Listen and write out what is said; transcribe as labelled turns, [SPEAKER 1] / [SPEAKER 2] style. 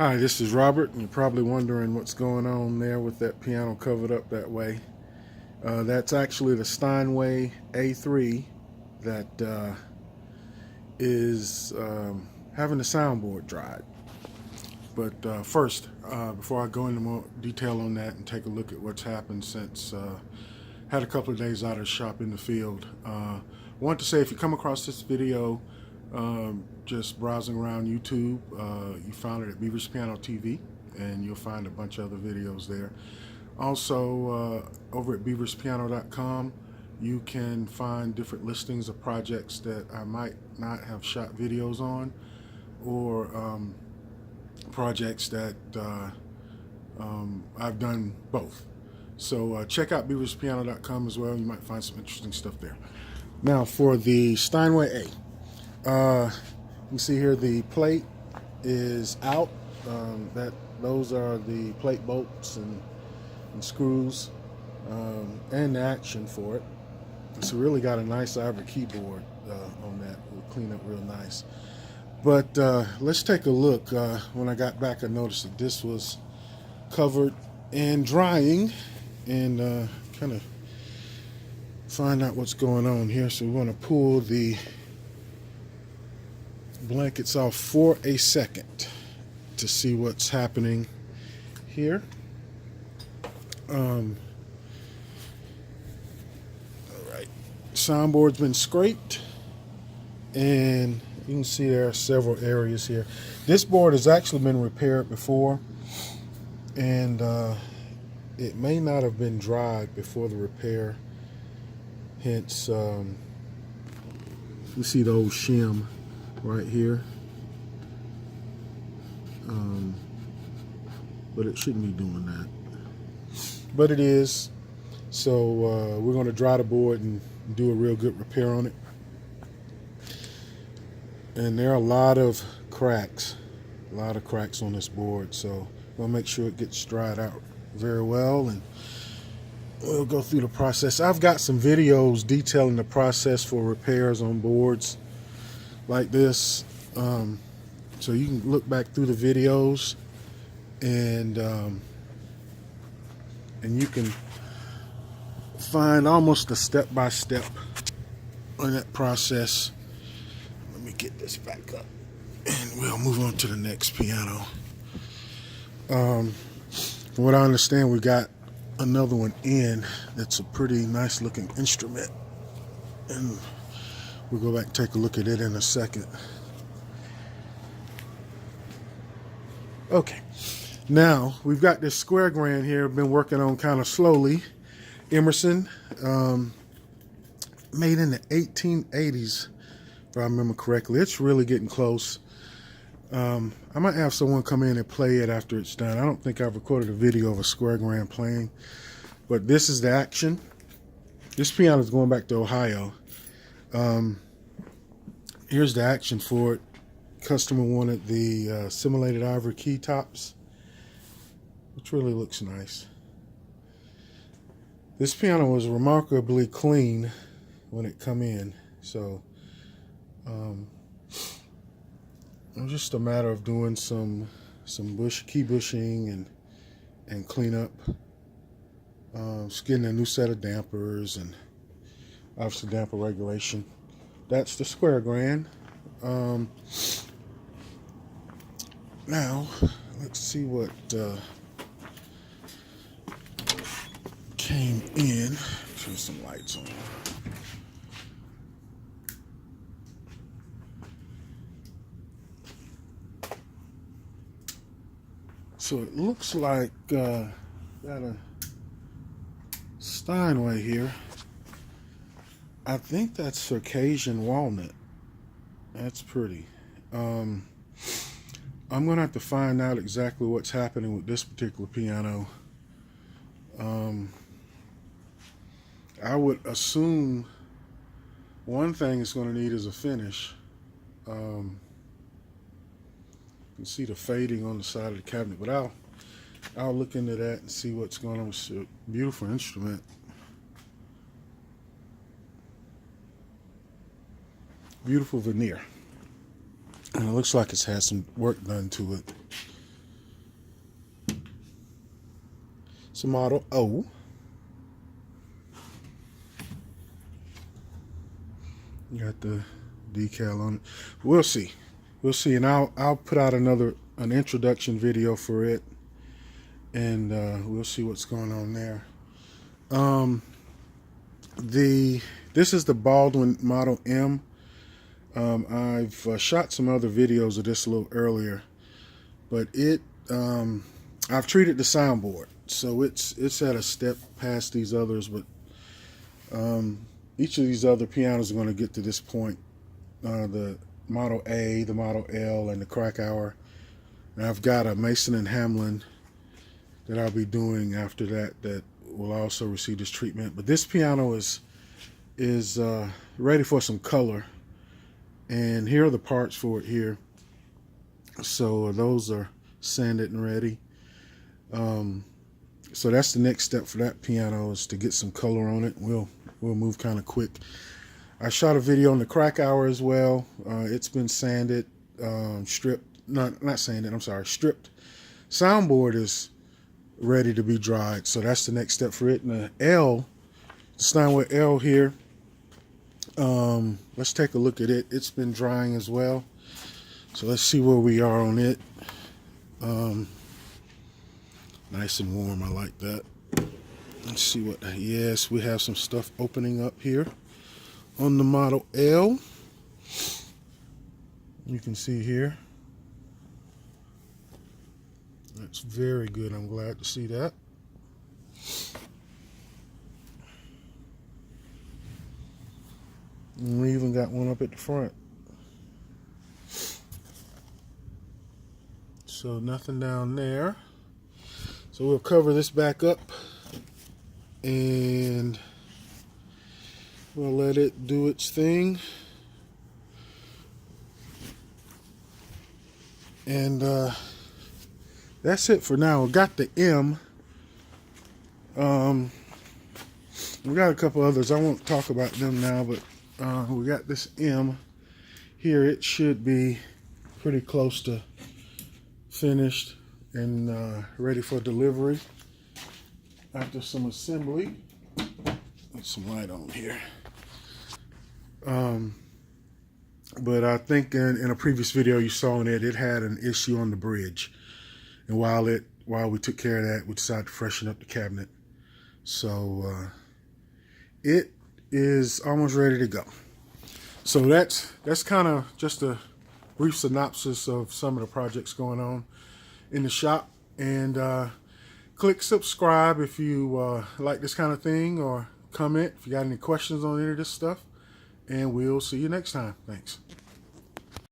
[SPEAKER 1] Hi, this is Robert, and you're probably wondering what's going on there with that piano covered up that way. That's actually the Steinway A3 that is having the soundboard dried. But first, before I go into more detail on that and take a look at what's happened since had a couple of days out of the shop in the field, want to say if you come across this video just browsing around YouTube, you found it at Beavers Piano TV, and you'll find a bunch of other videos there. Also, over at beaverspiano.com, you can find different listings of projects that I might not have shot videos on, or projects that I've done both. So check out beaverspiano.com as well. You might find some interesting stuff there. Now for the Steinway A. You can see here the plate is out. Those are the plate bolts and screws and the action for it. It's really got a nice ivory keyboard on that. It'll clean up real nice. But let's take a look. When I got back, I noticed that this was covered and drying, and kind of find out what's going on here. So we're going to pull the blankets off for a second to see what's happening here. All right, soundboard's been scraped, and you can see there are several areas here. This board has actually been repaired before, and it may not have been dried before the repair. Hence, you see the old shim right here, but it shouldn't be doing that, but it is. So we're going to dry the board and do a real good repair on it. And there are a lot of cracks on this board, so we'll make sure it gets dried out very well, and we'll go through the process. I've got some videos detailing the process for repairs on boards like this, so you can look back through the videos, and you can find almost a step-by-step on that process. Let me get this back up, and we'll move on to the next piano. From what I understand, we got another one in that's a pretty nice looking instrument, and we'll go back and take a look at it in a second. Okay, now we've got this square grand here I've been working on kind of slowly. Emerson, made in the 1880s, if I remember correctly. It's really getting close. I might have someone come in and play it after it's done. I don't think I've recorded a video of a square grand playing, but this is the action. This piano is going back to Ohio. Here's the action for it. Customer wanted the simulated ivory key tops, which really looks nice. This piano was remarkably clean when it come in, so it was just a matter of doing some key bushing and clean up. Just getting a new set of dampers and obviously damper regulation. That's the square grand. Now let's see what came in. Turn some lights on. So it looks like got a Steinway here. I think that's Circassian walnut. That's pretty. I'm gonna have to find out exactly what's happening with this particular piano. I would assume one thing it's going to need is a finish. You can see the fading on the side of the cabinet, but I'll look into that and see what's going on. It's a beautiful instrument. Beautiful veneer. And it looks like it's had some work done to it. It's a Model O. You got the decal on it. We'll see. We'll see, and I'll put out an introduction video for it, and we'll see what's going on there. This is the Baldwin Model M. I've shot some other videos of this a little earlier, but I've treated the soundboard, so it's at a step past these others. But each of these other pianos are going to get to this point. The Model A, the Model L, and the Krakauer. And I've got a Mason and Hamlin that I'll be doing after that will also receive this treatment. But this piano is ready for some color, and here are the parts for it here. So those are sanded and ready. So that's the next step for that piano, is to get some color on it. We'll move kind of quick. I shot a video on the Krakauer as well. It's been sanded, stripped. Not sanded, I'm sorry, stripped. Soundboard is ready to be dried, so that's the next step for it. And the L, the Steinway L here, let's take a look at it. It's been drying as well, so let's see where we are on it. Nice and warm, I like that. Let's see what, yes, we have some stuff opening up here on the Model L. You can see here. That's very good. I'm glad to see that. And we even got one up at the front. So nothing down there. So we'll cover this back up and we'll let it do its thing. And that's it for now. We got the M. We got a couple others. I won't talk about them now, but we got this M here. It should be pretty close to finished and ready for delivery after some assembly. Put some light on here. But I think in a previous video you saw in it had an issue on the bridge. And while we took care of that, we decided to freshen up the cabinet. So it is almost ready to go. So that's kind of just a brief synopsis of some of the projects going on in the shop. And click subscribe if you like this kind of thing, or comment if you got any questions on any of this stuff. And we'll see you next time. Thanks.